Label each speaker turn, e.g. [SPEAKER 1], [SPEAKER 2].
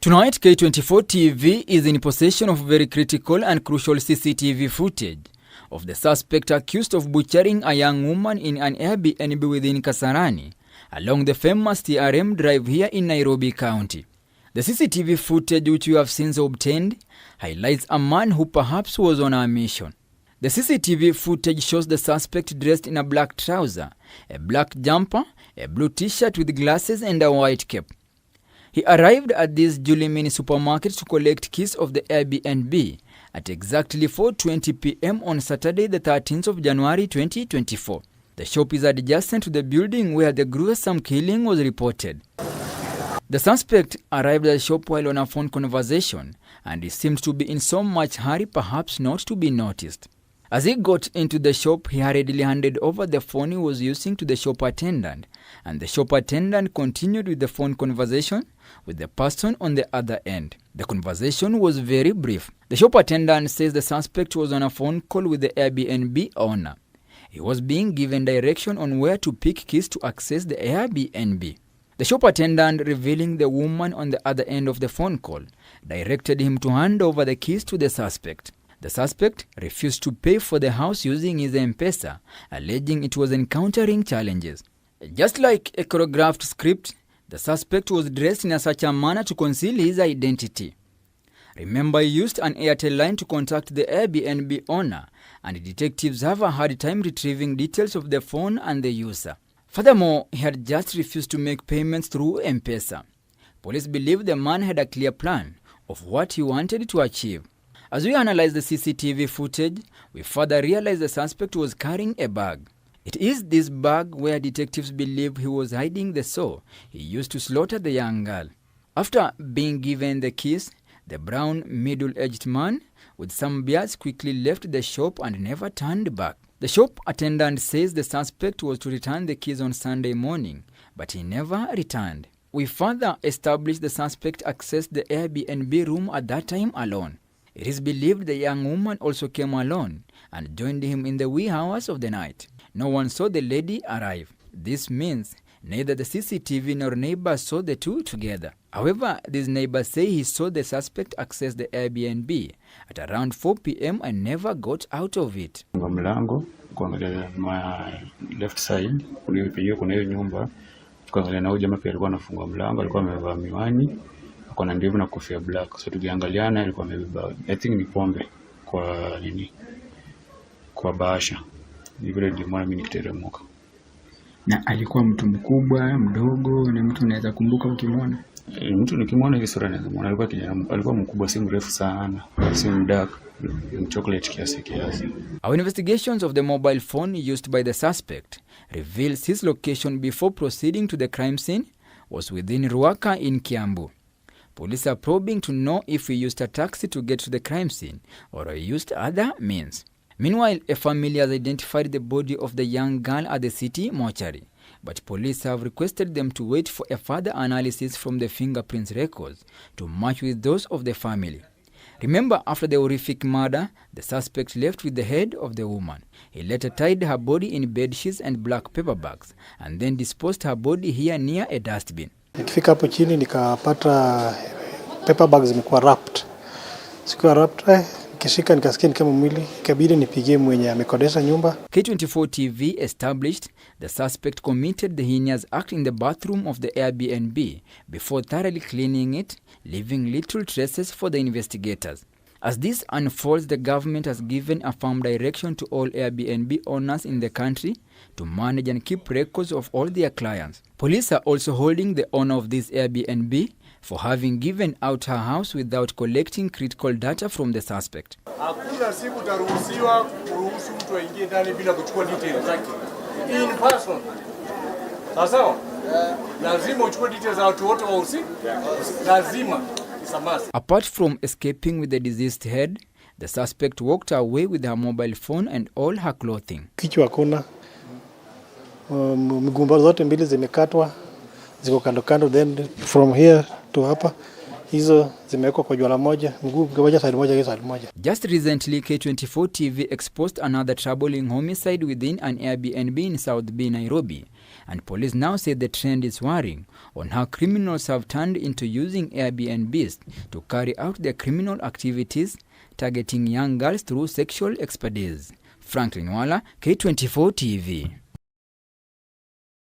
[SPEAKER 1] Tonight, K24 TV is in possession of very critical and crucial CCTV footage of the suspect accused of butchering a young woman in an Airbnb within Kasarani, along the famous TRM drive here in Nairobi County. The CCTV footage which you have since obtained highlights a man who perhaps was on a mission. The CCTV footage shows the suspect dressed in a black trouser, a black jumper, a blue t-shirt with glasses and a white cap. He arrived at this Julie Mini supermarket to collect keys of the Airbnb at exactly 4:20 p.m. on Saturday the 13th of January 2024. The shop is adjacent to the building where the gruesome killing was reported. The suspect arrived at the shop while on a phone conversation, and he seemed to be in so much hurry perhaps not to be noticed. As he got into the shop, he hurriedly handed over the phone he was using to the shop attendant, and the shop attendant continued with the phone conversation with the person on the other end. The conversation was very brief. The shop attendant says the suspect was on a phone call with the Airbnb owner. He was being given direction on where to pick keys to access the Airbnb. The shop attendant, revealing the woman on the other end of the phone call, directed him to hand over the keys to the suspect. The suspect refused to pay for the house using his M-Pesa, alleging it was encountering challenges. Just like a choreographed script, the suspect was dressed in such a manner to conceal his identity. Remember, he used an Airtel line to contact the Airbnb owner, and detectives have a hard time retrieving details of the phone and the user. Furthermore, he had just refused to make payments through M-Pesa. Police believe the man had a clear plan of what he wanted to achieve. As we analyze the CCTV footage, we further realize the suspect was carrying a bag. It is this bag where detectives believe he was hiding the saw he used to slaughter the young girl. After being given the keys, the brown, middle-aged man with some beards quickly left the shop and never turned back. The shop attendant says the suspect was to return the keys on Sunday morning, but he never returned. We further established the suspect accessed the Airbnb room at that time alone. It is believed the young woman also came alone and joined him in the wee hours of the night. No one saw the lady arrive. This means neither the CCTV nor neighbors saw the two together. However, these neighbors say he saw the suspect access the Airbnb at around 4 p.m. and never got out of it.
[SPEAKER 2] Mlango kuangalia my left side kulipigia kuna hiyo nyumba, tukaangalia na huyo jamaa pia alikuwa anafungua mlango, alikuwa amevaa miwani, akona ndevu na kofia black. So tukiangaliana alikuwa amebeba I think ni pombe kwa nini, kwa bahasha. Ni vile nilimwona mimi nikiteremuka.
[SPEAKER 3] Na alikuwa mtu mkubwa, mdogo, ni mtu unaweza kumbuka ukimwona?
[SPEAKER 2] Mtu nikimwona hivi sura naweza muona alikuwa kijana, alikuwa mkubwa, si mrefu sana, si mdark, chocolate kiasi.
[SPEAKER 1] Our investigations of the mobile phone used by the suspect reveals his location before proceeding to the crime scene was within Ruaka in Kiambu. Police are probing to know if he used a taxi to get to the crime scene or he used other means. Meanwhile, a family has identified the body of the young girl at the city mortuary, but police have requested them to wait for a further analysis from the fingerprints records to match with those of the family. Remember, after the horrific murder, the suspect left with the head of the woman. He later tied her body in bed sheets and black paper bags and then disposed her body here near a dustbin.
[SPEAKER 4] Nikifika hapo chini nikapata paper bags zimekuwa wrapped. Sikuwa wrapped, nikishika nikasikia ni kama mwili, ikabidi nipigie mwenye amekodesha nyumba.
[SPEAKER 1] K24 TV established the suspect committed the heinous act in the bathroom of the Airbnb before thoroughly cleaning it, leaving little traces for the investigators. As this unfolds, the government has given a firm direction to all Airbnb owners in the country to manage and keep records of all their clients. Police are also holding the owner of this Airbnb for having given out her house without collecting critical data from the suspect.
[SPEAKER 5] Hakuna siku taruhusiwa kuruhusu mtu aingie ndani bila kuchukua details zake in person. Sasa lazima uchukue details za watu wote wahusika. Lazima.
[SPEAKER 1] Apart from escaping with the deceased head, the suspect walked away with her mobile phone and all her clothing.
[SPEAKER 4] Kichwa hakuna. Miguu zote mbili zimekatwa, ziko kando kando, then from here to hapa hizo zimewekwa kwa jwala moja, mguu moja side moja, side moja.
[SPEAKER 1] Just recently, K24 TV exposed another troubling homicide within an Airbnb in South B, Nairobi, and police now say the trend is worrying on how criminals have turned into using Airbnbs to carry out their criminal activities, targeting young girls through sexual expertise. Franklin Wala, K24 TV.